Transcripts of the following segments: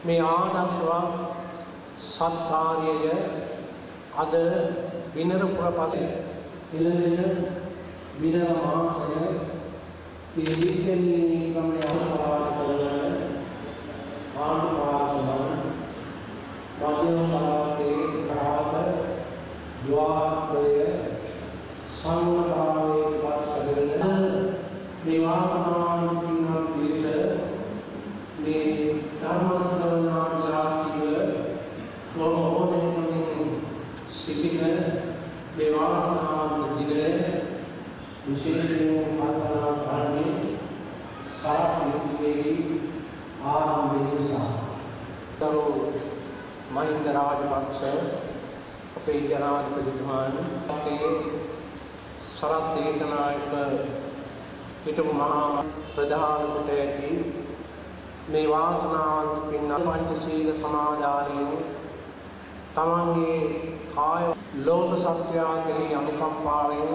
මේ ආදර්ශවත් සත්කාරයය අද විනර පුරපසේ ඉලෙන විනර මහාසය දීර්ඝනීය ක්‍රමයේ අනුපාත කරන ආනුපාතන මධ්‍යම පළාතේ ප්‍රාත ද්වාරය සංඝාරයේ පස්සගෙන නිවාසනාන් පින්වත් පිරිස මේ ධර්මස්කරණාභ්‍යාසීව ප්‍රබෝධයෙන් සිටින දේවාසනාන් දිනේ විශේෂයෙන් කල්පනා කරන්නේ සාපේක්ෂයේ ආරම්භයේ සාතෝ මහින්ද රාජපක්ෂ අපේ ජනාධිපතිතුමාණන්ගේ සරත් දේශනායක හිටපු මහා ප්‍රධාන කොට ඇති මේ වාසනාවන්ත පින්වත් පංචශීල සමාදානයෙන් තමන්ගේ කාය ලෝක සත්‍යයන් කෙරෙහි අනුකම්පාවෙන්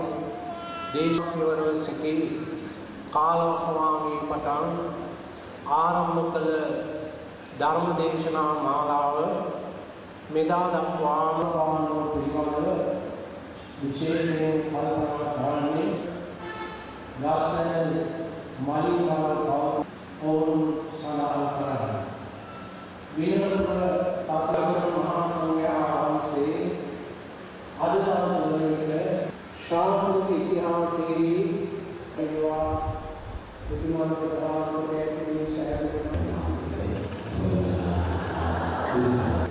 දේශිකවරව සිටි කාලවකවාමී පටන් ආරම්භ කළ ධර්ම දේශනා මාලාව මෙදා දක්වාම පවන්වන පිළිවෙල විශේෂයෙන් කල්පනා කරන්නේ ලස්සන මලිනවල් ඕන් සඳහන් කරන්නේ විනෝද පසලක මහා සංඝයා වහන්සේ අද දවසේ ශාස්ත්‍රීය ඉතිහාසයේ ඒවා මුතුමන් ප්‍රධානකේ මේ ශාස්ත්‍රීය මහා